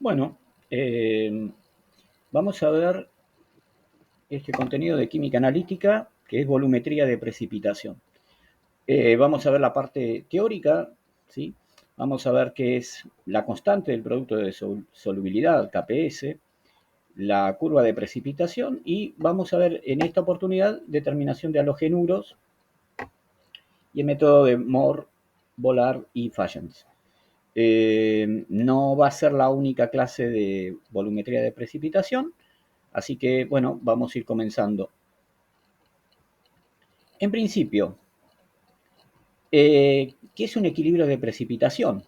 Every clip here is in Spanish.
Bueno, vamos a ver este contenido de química analítica, que es volumetría de precipitación. Vamos a ver la parte teórica, ¿sí? Vamos a ver qué es la constante del producto de solubilidad, KPS, la curva de precipitación y vamos a ver en esta oportunidad determinación de halogenuros y el método de Mohr, Vollard y Fajans. No va a ser la única clase de volumetría de precipitación, así que bueno, vamos a ir comenzando. En principio, ¿qué es un equilibrio de precipitación?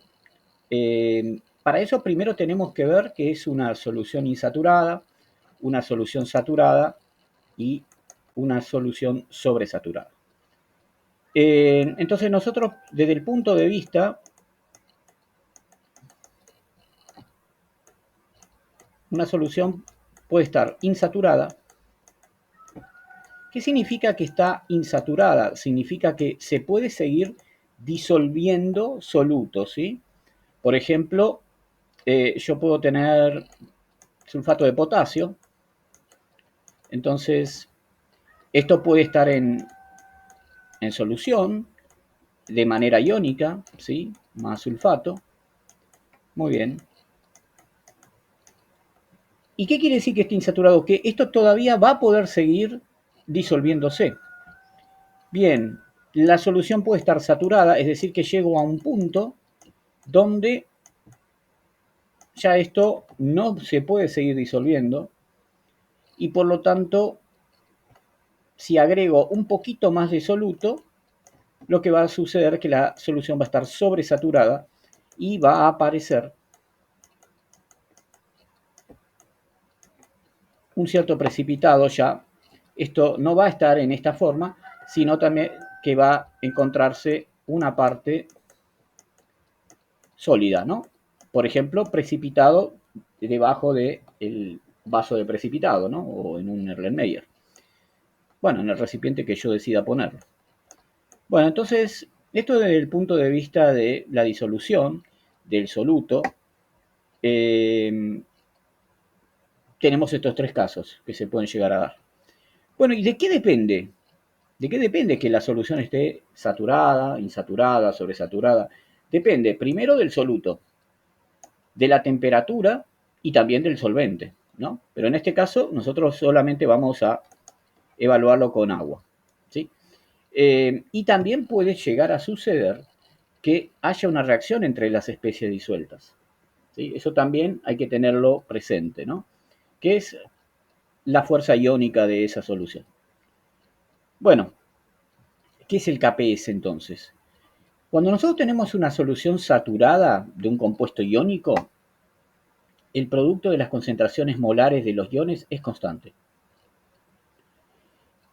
Para eso primero tenemos que ver qué es una solución insaturada, una solución saturada y una solución sobresaturada. Entonces nosotros desde el punto de vista, una solución puede estar insaturada. ¿Qué significa que está insaturada? Significa que se puede seguir disolviendo solutos, ¿sí? Por ejemplo, yo puedo tener sulfato de potasio, entonces esto puede estar en solución de manera iónica, ¿sí? Más sulfato. Muy bien. ¿Y qué quiere decir que esté insaturado? Que esto todavía va a poder seguir disolviéndose. Bien, la solución puede estar saturada, es decir, que llego a un punto donde ya esto no se puede seguir disolviendo y por lo tanto, si agrego un poquito más de soluto, lo que va a suceder es que la solución va a estar sobresaturada y va a aparecer un cierto precipitado ya. Esto no va a estar en esta forma, sino también que va a encontrarse una parte sólida, ¿no? Por ejemplo, precipitado debajo del vaso de precipitado, ¿no? O en un Erlenmeyer. Bueno, en el recipiente que yo decida ponerlo. Bueno, entonces, esto desde el punto de vista de la disolución del soluto, tenemos estos tres casos que se pueden llegar a dar. Bueno, ¿y de qué depende? ¿De qué depende que la solución esté saturada, insaturada, sobresaturada? Depende primero del soluto, de la temperatura y también del solvente, ¿no? Pero en este caso nosotros solamente vamos a evaluarlo con agua, ¿sí? Y también puede llegar a suceder que haya una reacción entre las especies disueltas, ¿sí? Eso también hay que tenerlo presente, ¿no? Que es la fuerza iónica de esa solución. Bueno, ¿qué es el KPS entonces? Cuando nosotros tenemos una solución saturada de un compuesto iónico, el producto de las concentraciones molares de los iones es constante.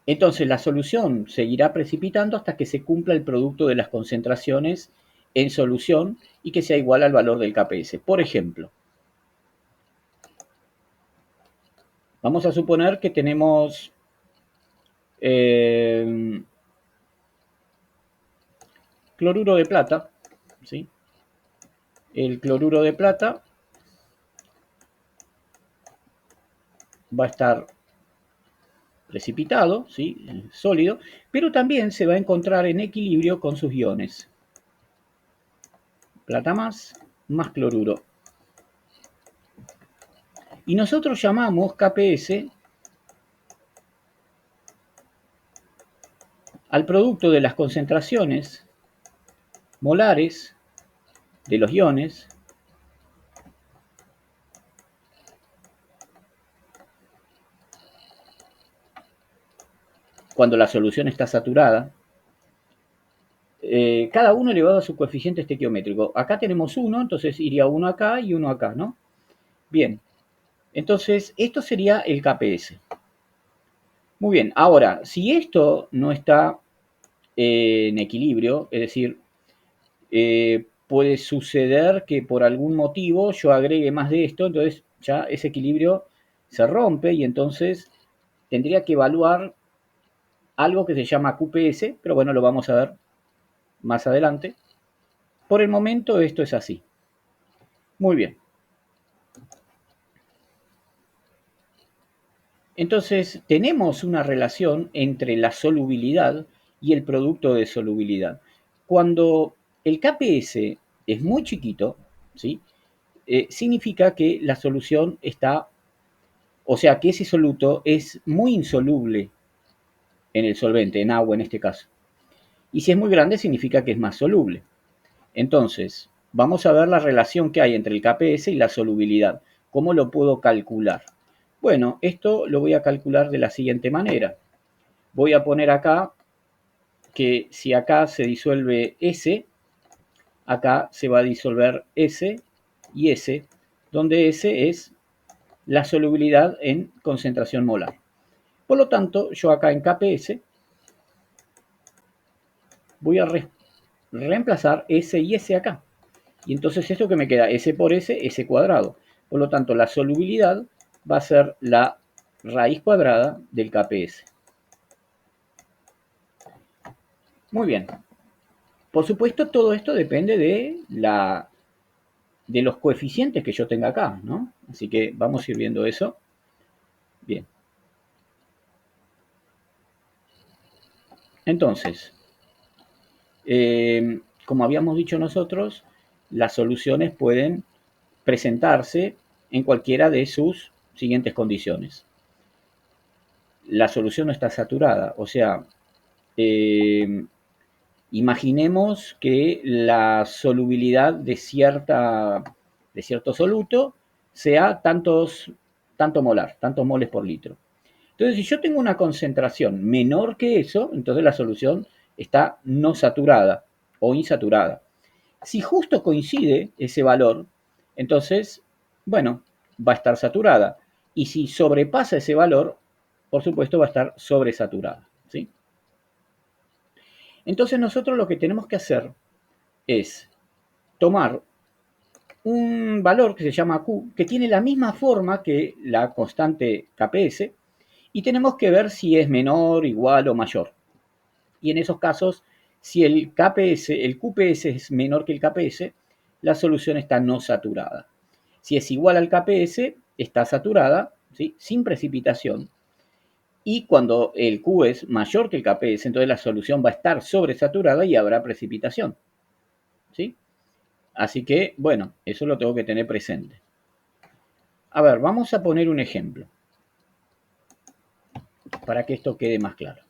Entonces la solución seguirá precipitando hasta que se cumpla el producto de las concentraciones en solución y que sea igual al valor del KPS. Por ejemplo, vamos a suponer que tenemos cloruro de plata, ¿sí? El cloruro de plata va a estar precipitado, ¿sí? Sólido, pero también se va a encontrar en equilibrio con sus iones. Plata más cloruro. Y nosotros llamamos KPS al producto de las concentraciones molares de los iones cuando la solución está saturada, cada uno elevado a su coeficiente estequiométrico. Acá tenemos uno, entonces iría uno acá y uno acá, ¿no? Bien, entonces esto sería el KPS. Muy bien, ahora, si esto no está en equilibrio, es decir, puede suceder que por algún motivo yo agregue más de esto, entonces ya ese equilibrio se rompe y entonces tendría que evaluar algo que se llama QPS, pero bueno, lo vamos a ver más adelante. Por el momento esto es así. Muy bien. Entonces, tenemos una relación entre la solubilidad y el producto de solubilidad. Cuando el KPS es muy chiquito, ¿sí? Significa que la solución está, o sea, que ese soluto es muy insoluble en el solvente, en agua en este caso. Y si es muy grande, significa que es más soluble. Entonces, vamos a ver la relación que hay entre el KPS y la solubilidad. ¿Cómo lo puedo calcular? Bueno, esto lo voy a calcular de la siguiente manera. Voy a poner acá que si acá se disuelve S, acá se va a disolver S y S, donde S es la solubilidad en concentración molar. Por lo tanto, yo acá en KPS voy a reemplazar S y S acá. Y entonces esto que me queda, S por S, S cuadrado. Por lo tanto, la solubilidad va a ser la raíz cuadrada del KPS. Muy bien. Por supuesto, todo esto depende de los coeficientes que yo tenga acá, ¿no? Así que vamos a ir viendo eso. Bien. Entonces, como habíamos dicho nosotros, las soluciones pueden presentarse en cualquiera de sus siguientes condiciones. La solución no está saturada, o sea, imaginemos que la solubilidad de cierto soluto sea tanto molar, tantos moles por litro. Entonces, si yo tengo una concentración menor que eso, entonces la solución está no saturada o insaturada. Si justo coincide ese valor, entonces, bueno, va a estar saturada. Y si sobrepasa ese valor, por supuesto, va a estar sobresaturada, ¿sí? Entonces nosotros lo que tenemos que hacer es tomar un valor que se llama Q, que tiene la misma forma que la constante KPS, y tenemos que ver si es menor, igual o mayor. Y en esos casos, si el KPS, el QPS es menor que el KPS, la solución está no saturada. Si es igual al KPS, está saturada, ¿sí? Sin precipitación. Y cuando el Q es mayor que el KPS, entonces la solución va a estar sobresaturada y habrá precipitación, ¿sí? Así que, bueno, eso lo tengo que tener presente. A ver, vamos a poner un ejemplo para que esto quede más claro.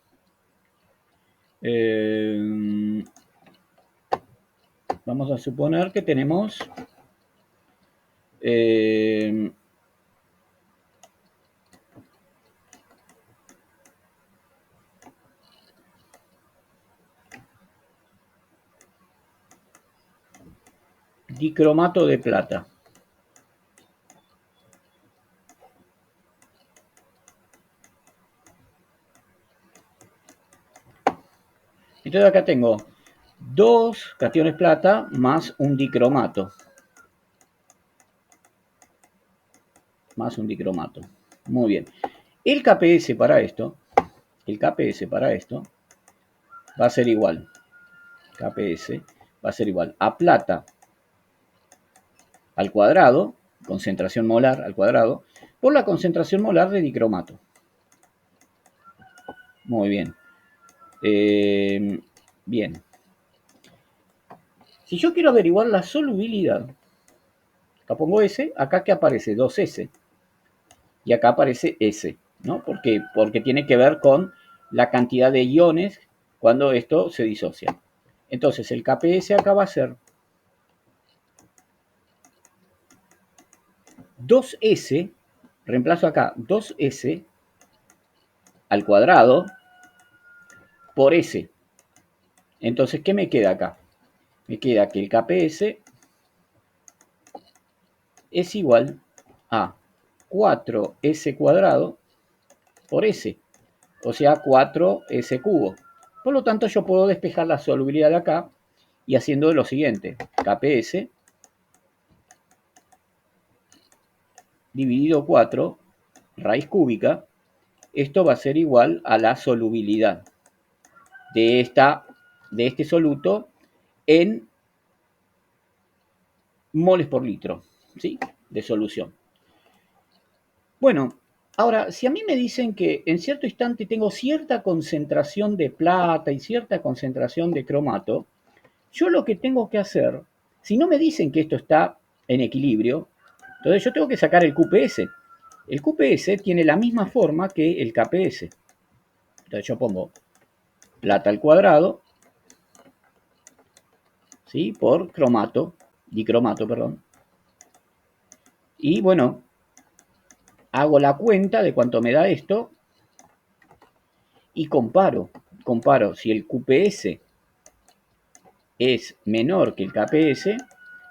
Vamos a suponer que tenemos dicromato de plata. Entonces acá tengo dos cationes plata más un dicromato. Más un dicromato. Muy bien. El KPS para esto va a ser igual. KPS va a ser igual a plata al cuadrado, concentración molar al cuadrado, por la concentración molar de dicromato. Muy bien. Bien. Si yo quiero averiguar la solubilidad, acá pongo S, acá que aparece 2S y acá aparece S, ¿no? ¿Por qué? Porque tiene que ver con la cantidad de iones cuando esto se disocia. Entonces el KPS acá va a ser 2S, reemplazo acá 2S al cuadrado por S. Entonces, ¿qué me queda acá? Me queda que el KPS es igual a 4S cuadrado por S, o sea, 4S cubo. Por lo tanto, yo puedo despejar la solubilidad de acá y haciendo lo siguiente, KPS dividido 4, raíz cúbica, esto va a ser igual a la solubilidad de este soluto en moles por litro, ¿sí? De solución. Bueno, Ahora, si a mí me dicen que en cierto instante tengo cierta concentración de plata y cierta concentración de cromato, yo lo que tengo que hacer, si no me dicen que esto está en equilibrio, entonces yo tengo que sacar el QPS. El QPS tiene la misma forma que el KPS. Entonces yo pongo plata al cuadrado, ¿sí? Por cromato, dicromato, perdón. Y bueno, hago la cuenta de cuánto me da esto y comparo si el QPS es menor que el KPS,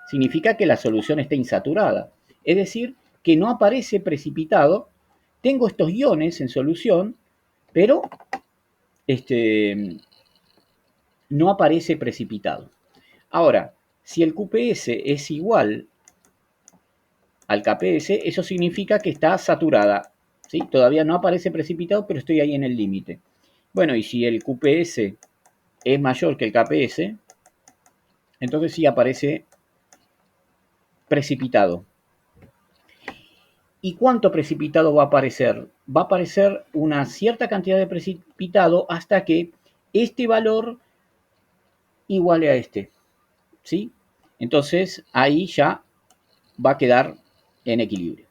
significa que la solución está insaturada. Es decir, que no aparece precipitado. Tengo estos iones en solución, pero no aparece precipitado. Ahora, si el QPS es igual al KPS, eso significa que está saturada. ¿Sí? Todavía no aparece precipitado, pero estoy ahí en el límite. Bueno, y si el QPS es mayor que el KPS, entonces sí aparece precipitado. ¿Y cuánto precipitado va a aparecer? Va a aparecer una cierta cantidad de precipitado hasta que este valor iguale a este. ¿Sí? Entonces ahí ya va a quedar en equilibrio.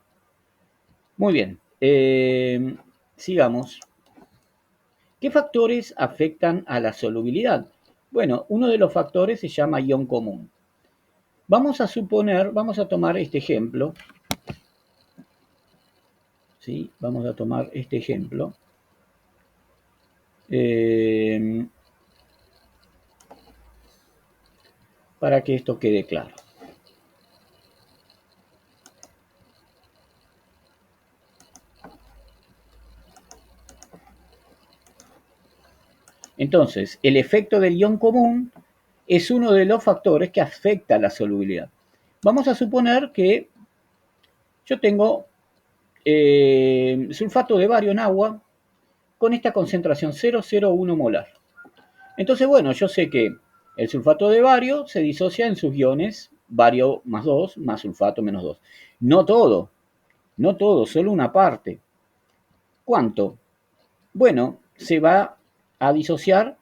Muy bien. Sigamos. ¿Qué factores afectan a la solubilidad? Bueno, uno de los factores se llama ion común. Vamos a suponer, vamos a tomar este ejemplo. ¿Sí? Vamos a tomar este ejemplo. Para que esto quede claro. Entonces, el efecto del ion común es uno de los factores que afecta a la solubilidad. Vamos a suponer que yo tengo sulfato de bario en agua con esta concentración 0,01 molar. Entonces, bueno, yo sé que el sulfato de bario se disocia en sus iones bario más 2 más sulfato menos 2. No todo, no todo, solo una parte. ¿Cuánto? Bueno, se va a disociar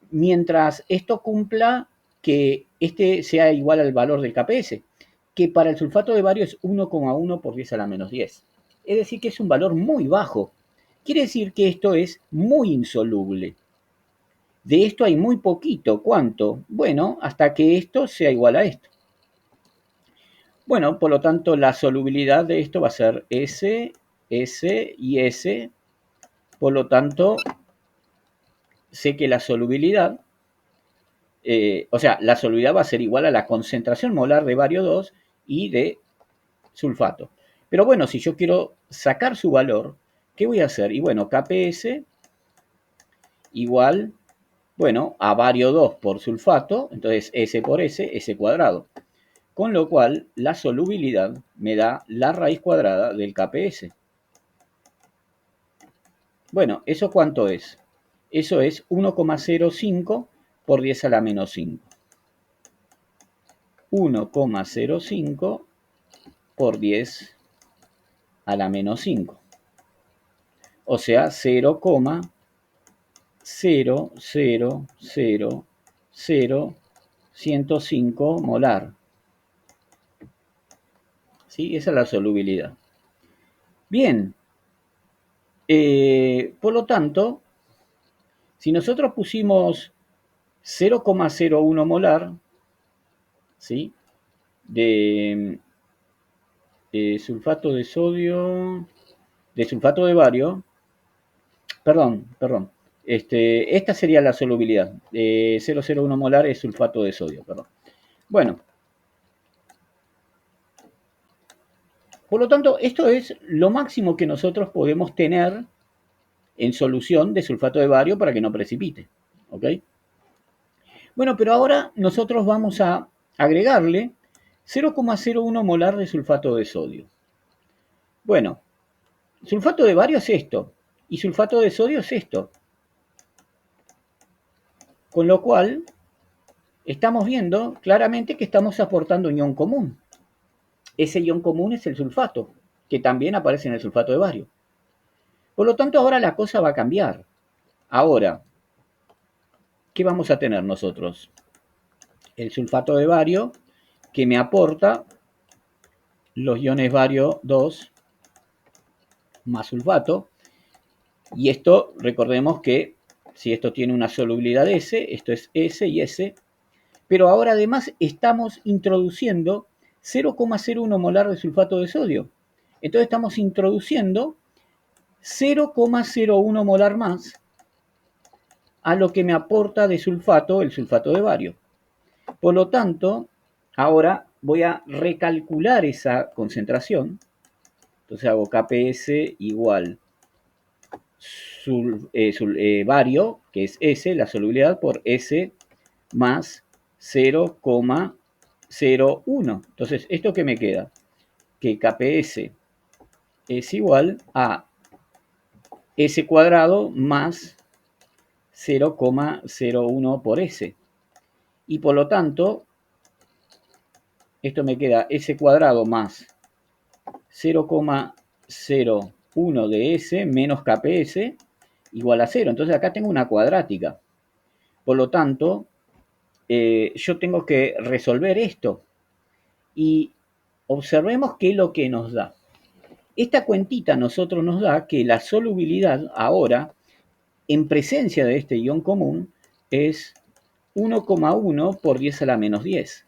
mientras esto cumpla que este sea igual al valor del KPS, que para el sulfato de bario es 1,1 por 10 a la menos 10. Es decir, que es un valor muy bajo. Quiere decir que esto es muy insoluble. De esto hay muy poquito. ¿Cuánto? Bueno, hasta que esto sea igual a esto. Bueno, por lo tanto, la solubilidad de esto va a ser S, S y S. Por lo tanto, sé que la solubilidad, la solubilidad va a ser igual a la concentración molar de bario 2 y de sulfato. Pero bueno, si yo quiero sacar su valor, ¿qué voy a hacer? Y bueno, KPS igual, bueno, a bario 2 por sulfato, entonces S por S, S cuadrado. Con lo cual, la solubilidad me da la raíz cuadrada del KPS. Bueno, ¿eso cuánto es? Eso es 1,05 por 10 a la menos 5. 1,05 por 10 a la menos 5. O sea, 0,0000105 molar. ¿Sí? Esa es la solubilidad. Bien. Por lo tanto, si nosotros pusimos 0,01 molar, ¿sí? De sulfato de sodio, de sulfato de bario, perdón, esta sería la solubilidad, 0,01 molar es sulfato de sodio, perdón. Bueno, por lo tanto, esto es lo máximo que nosotros podemos tener en solución de sulfato de bario para que no precipite, ¿ok? Bueno, pero ahora nosotros vamos a agregarle 0,01 molar de sulfato de sodio. Bueno, sulfato de bario es esto, y sulfato de sodio es esto. Con lo cual, estamos viendo claramente que estamos aportando un ion común. Ese ion común es el sulfato, que también aparece en el sulfato de bario. Por lo tanto, ahora la cosa va a cambiar. Ahora, ¿qué vamos a tener nosotros? El sulfato de bario que me aporta los iones bario 2 más sulfato. Y esto, recordemos que si esto tiene una solubilidad S, esto es S y S. Pero ahora además estamos introduciendo 0,01 molar de sulfato de sodio. Entonces estamos introduciendo 0,01 molar más a lo que me aporta de sulfato el sulfato de bario. Por lo tanto, ahora voy a recalcular esa concentración. Entonces hago Kps igual bario, que es S, la solubilidad, por S más 0,01. Entonces, ¿esto qué me queda? Que Kps es igual a S cuadrado más 0,01 por S. Y por lo tanto, esto me queda S cuadrado más 0,01 de S menos Kps igual a 0. Entonces acá tengo una cuadrática. Por lo tanto, yo tengo que resolver esto. Y observemos qué es lo que nos da. Esta cuentita a nosotros nos da que la solubilidad ahora, en presencia de este ion común, es 1,1 por 10 a la menos 10.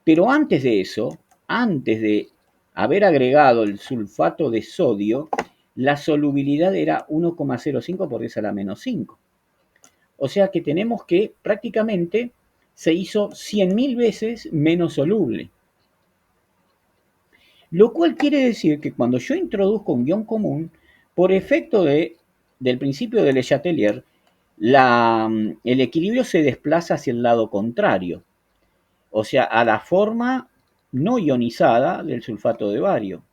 Pero antes de eso, antes de haber agregado el sulfato de sodio, la solubilidad era 1,05 por 10 a la menos 5. O sea que tenemos que prácticamente se hizo 100.000 veces menos soluble. Lo cual quiere decir que cuando yo introduzco un ion común, por efecto del principio de Le Chatelier, el equilibrio se desplaza hacia el lado contrario, o sea, a la forma no ionizada del sulfato de bario.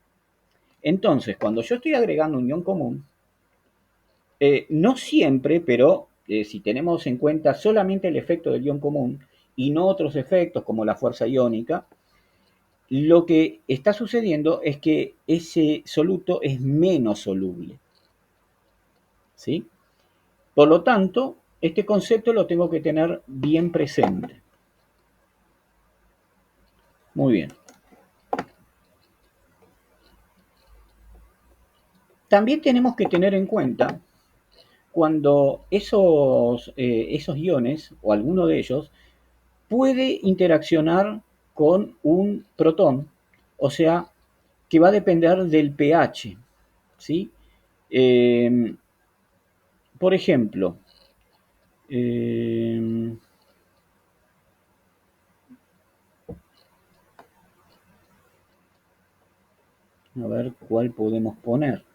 Entonces, cuando yo estoy agregando un ion común, no siempre, pero si tenemos en cuenta solamente el efecto del ion común y no otros efectos como la fuerza iónica, lo que está sucediendo es que ese soluto es menos soluble. ¿Sí? Por lo tanto, este concepto lo tengo que tener bien presente. Muy bien. También tenemos que tener en cuenta cuando esos iones, o alguno de ellos, puede interaccionar con un protón, o sea, que va a depender del pH. ¿Sí? Por ejemplo, a ver cuál podemos poner.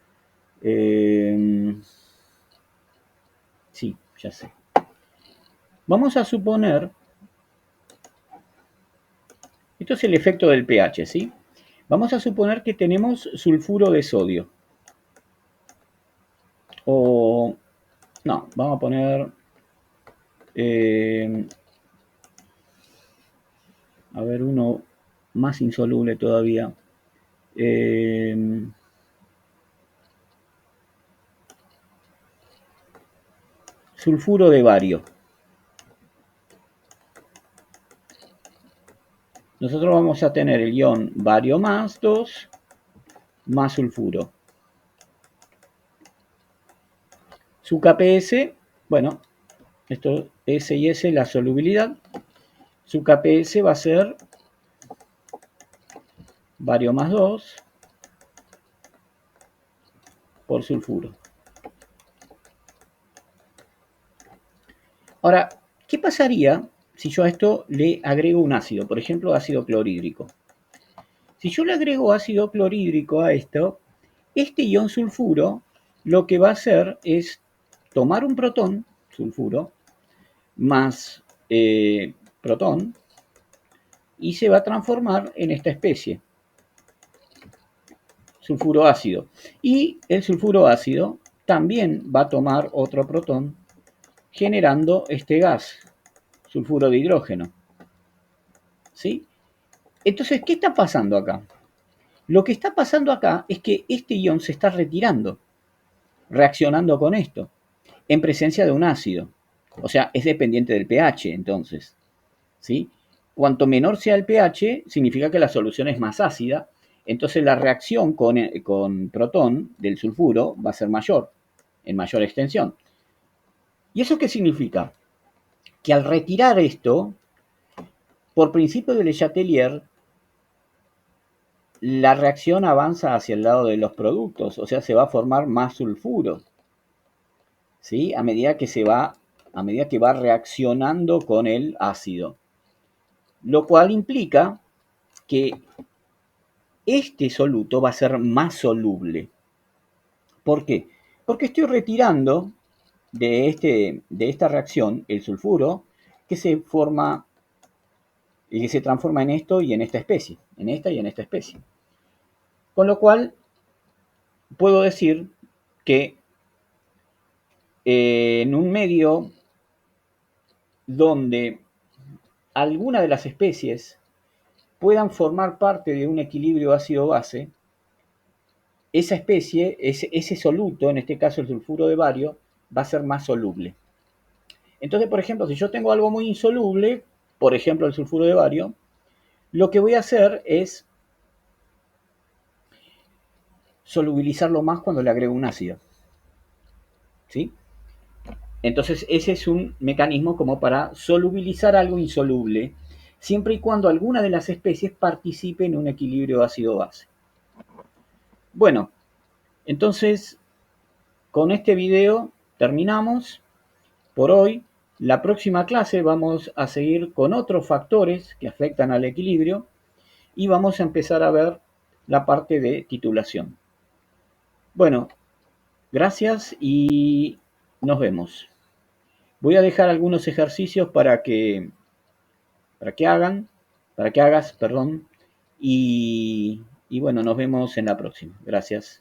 Sí, ya sé. Vamos a suponer, esto es el efecto del pH, ¿sí? Vamos a suponer que tenemos sulfuro de sodio. O, no, vamos a poner, a ver, uno más insoluble todavía. Sulfuro de bario. Nosotros vamos a tener el ion bario más 2 más sulfuro. Su Kps, bueno, esto S y S, la solubilidad. Su Kps va a ser bario más 2 por sulfuro. Ahora, ¿qué pasaría si yo a esto le agrego un ácido? Por ejemplo, ácido clorhídrico. Si yo le agrego ácido clorhídrico a esto, este ion sulfuro lo que va a hacer es tomar un protón, sulfuro, más protón, y se va a transformar en esta especie, sulfuro ácido. Y el sulfuro ácido también va a tomar otro protón, generando este gas, sulfuro de hidrógeno. ¿Sí? Entonces, ¿qué está pasando acá? Lo que está pasando acá es que este ion se está retirando. reaccionando con esto, en presencia de un ácido. O sea, es dependiente del pH, entonces, ¿sí? Cuanto menor sea el pH, significa que la solución es más ácida, entonces la reacción con protón del sulfuro va a ser mayor, en mayor extensión. ¿Y eso qué significa? Que al retirar esto, por principio de Le Chatelier, la reacción avanza hacia el lado de los productos, o sea, se va a formar más sulfuro, ¿sí? A medida que va reaccionando con el ácido. Lo cual implica que este soluto va a ser más soluble. ¿Por qué? Porque estoy retirando de esta reacción el sulfuro que se forma y que se transforma en esto y en esta especie, en esta y en esta especie. Con lo cual, puedo decir que en un medio donde alguna de las especies puedan formar parte de un equilibrio ácido-base, esa especie, ese soluto, en este caso el sulfuro de bario, va a ser más soluble. Entonces, por ejemplo, si yo tengo algo muy insoluble, por ejemplo el sulfuro de bario, lo que voy a hacer es solubilizarlo más cuando le agrego un ácido. ¿Sí? Entonces, ese es un mecanismo como para solubilizar algo insoluble, siempre y cuando alguna de las especies participe en un equilibrio ácido-base. Bueno, entonces, con este video terminamos por hoy. La próxima clase vamos a seguir con otros factores que afectan al equilibrio y vamos a empezar a ver la parte de titulación. Bueno, gracias y nos vemos. Voy a dejar algunos ejercicios para que hagas, perdón, y bueno, nos vemos en la próxima. Gracias.